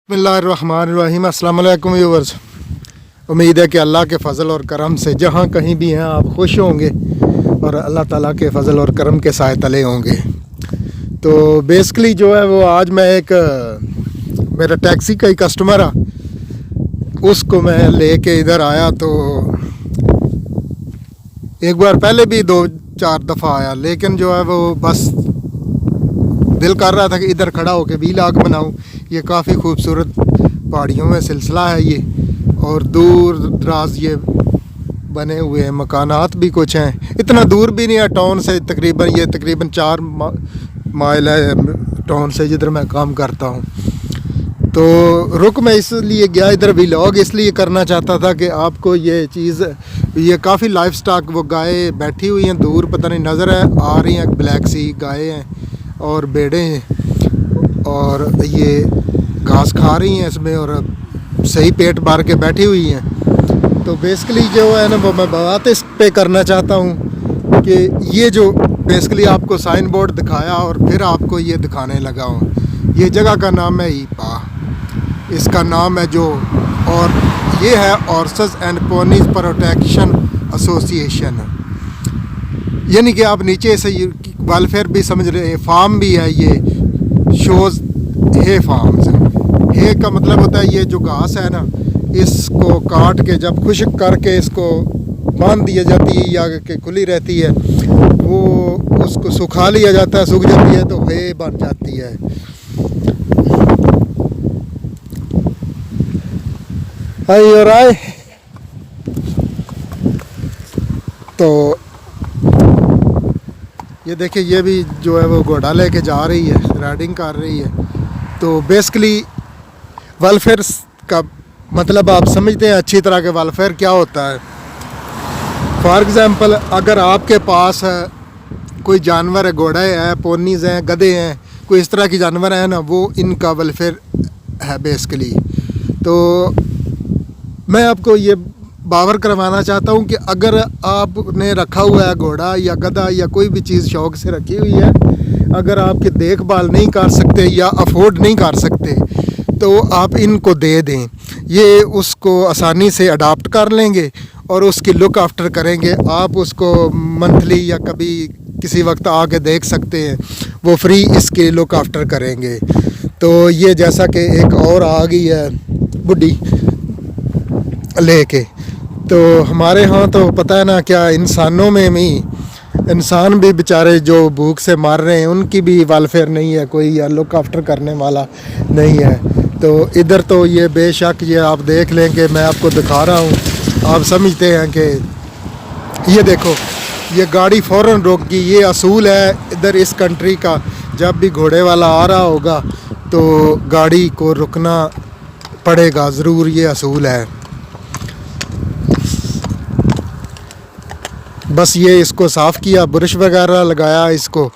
बिस्मिल्लाहिर्रहमानिर्रहीम। अस्सलाम वालेकुम व्यूअर्स। उम्मीद है कि अल्लाह के फ़ज़ल और करम से जहाँ कहीं भी हैं आप खुश होंगे और अल्लाह ताला के फ़ज़ल और करम के साए तले होंगे। तो बेसिकली जो है वो आज मैं एक मेरा टैक्सी का ही कस्टमर है, उसको मैं लेके इधर आया। तो एक बार पहले भी 2-4 दफ़ा आया, लेकिन जो है वो बस दिल कर रहा था कि इधर खड़ा होकर वीलॉग बनाऊं। ये काफ़ी खूबसूरत पहाड़ियों में सिलसिला है ये, और दूर दराज ये बने हुए हैं, मकानात भी कुछ हैं। इतना दूर भी नहीं है टाउन से, तकरीबन 4 माइल है टाउन से जिधर मैं काम करता हूँ। तो रुक मैं इसलिए गया इधर, व्लॉग इसलिए करना चाहता था कि आपको ये चीज़, ये काफ़ी लाइफ स्टॉक, वो गाय बैठी हुई हैं दूर, पता नहीं नज़र है आ रही हैं, ब्लैक सी गाय हैं और भेड़ें हैं, और ये घास खा रही हैं इसमें और सही पेट भर के बैठी हुई हैं। तो बेसिकली जो है ना वो मैं बात इस पे करना चाहता हूँ कि ये जो बेसिकली आपको साइन बोर्ड दिखाया और फिर आपको ये दिखाने लगा हूँ, ये जगह का नाम है ईपा, इसका नाम है जो, और ये है horses and ponies protection association. यानी कि आप नीचे से वेलफेयर भी समझ रहे हैं, फार्म भी है, ये शोज़ हे फार्म्स। हे का मतलब होता है ये जो घास है ना, इसको काट के जब खुश्क करके इसको बांध दिया जाती है या कि खुली रहती है, वो उसको सुखा लिया जाता है, सूख जाती है तो हे बन जाती है। हाय और आए तो ये देखिए, ये भी जो है वो घोड़ा लेके जा रही है, राइडिंग कर रही है। तो बेसिकली वेलफेयर का मतलब आप समझते हैं अच्छी तरह के वेलफेयर क्या होता है। फॉर एग्ज़ाम्पल, अगर आपके पास कोई जानवर है, घोड़े हैं, पोनीज़ हैं, गधे हैं, कोई इस तरह की जानवर है ना, वो इनका वेलफेयर है बेसिकली। तो मैं आपको ये बावर करवाना चाहता हूँ कि अगर आपने रखा हुआ है घोड़ा या गधा या कोई भी चीज़ शौक़ से रखी हुई है, अगर आपकी देखभाल नहीं कर सकते या अफोर्ड नहीं कर सकते तो आप इनको दे दें। ये उसको आसानी से अडाप्ट कर लेंगे और उसकी लुक आफ्टर करेंगे। आप उसको मंथली या कभी किसी वक्त आके देख सकते हैं, वो फ्री इसकी लुक आफ्टर करेंगे। तो ये जैसा कि एक और आ गई है बुढ़ी लेके, तो हमारे यहाँ तो पता है ना क्या, इंसानों में भी, इंसान भी बेचारे जो भूख से मर रहे हैं, उनकी भी वेलफेयर नहीं है कोई, या लुक आफ्टर करने वाला नहीं है। तो इधर तो ये बेशक ये आप देख लें कि मैं आपको दिखा रहा हूँ, आप समझते हैं कि ये देखो, ये गाड़ी फ़ौरन रोक गई। ये असूल है इधर इस कंट्री का, जब भी घोड़े वाला आ रहा होगा तो गाड़ी को रुकना पड़ेगा ज़रूर, ये असूल है। बस ये इसको साफ़ किया, बुरश वगैरह लगाया इसको,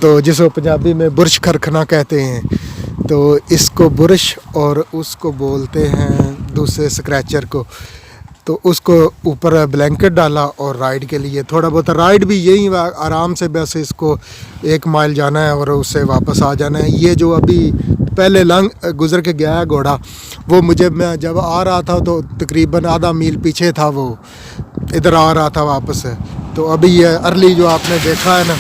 तो जिसको पंजाबी में बुरश खरखना कहते हैं, तो इसको बुरश और उसको बोलते हैं दूसरे स्क्रैचर को। तो उसको ऊपर ब्लैंकेट डाला और राइड के लिए थोड़ा बहुत राइड भी यही आराम से, बस इसको 1 माइल जाना है और उससे वापस आ जाना है। ये जो अभी पहले गुज़र के गया है घोड़ा, वो मैं जब आ रहा था तो तकरीबन आधा मील पीछे था, वो इधर आ रहा था वापस। तो अभी ये अर्ली जो आपने देखा है ना,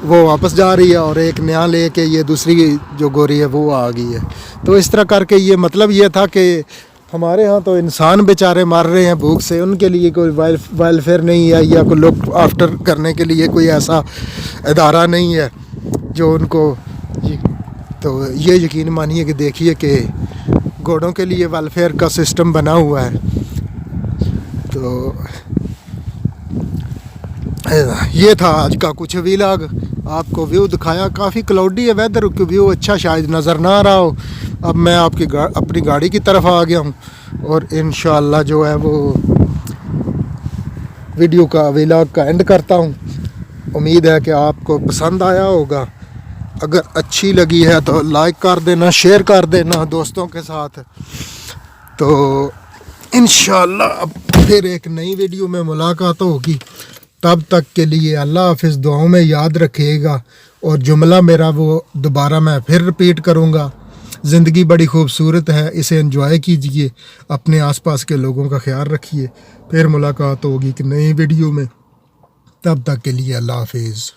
वो वापस जा रही है और एक नया लेके ये दूसरी जो गोरी है वो आ गई है। तो इस तरह करके ये मतलब ये था कि हमारे यहाँ तो इंसान बेचारे मर रहे हैं भूख से, उनके लिए कोई वेलफेयर नहीं है या कोई लुक आफ्टर करने के लिए कोई ऐसा इदारा नहीं है जो उनको। तो ये यकीन मानिए कि देखिए कि घोड़ों के लिए वेलफेयर का सिस्टम बना हुआ है। तो ये था आज का कुछ व्लॉग, आपको व्यू दिखाया। काफ़ी क्लाउडी है वेदर, व्यू अच्छा शायद नज़र ना आ रहा हो। अब मैं अपनी गाड़ी की तरफ आ गया हूँ और इंशाअल्लाह जो है वो वीडियो का व्लॉग का एंड करता हूँ। उम्मीद है कि आपको पसंद आया होगा। अगर अच्छी लगी है तो लाइक कर देना, शेयर कर देना दोस्तों के साथ। तो इंशाअल्लाह अब फिर एक नई वीडियो में मुलाकात होगी। तब तक के लिए अल्लाह हाफ़िज़, दुआओं में याद रखिएगा। और जुमला मेरा वो दोबारा मैं फिर रिपीट करूँगा, ज़िंदगी बड़ी खूबसूरत है, इसे एंजॉय कीजिए, अपने आसपास के लोगों का ख्याल रखिए। फिर मुलाकात होगी कि नई वीडियो में, तब तक के लिए अल्लाह हाफिज़।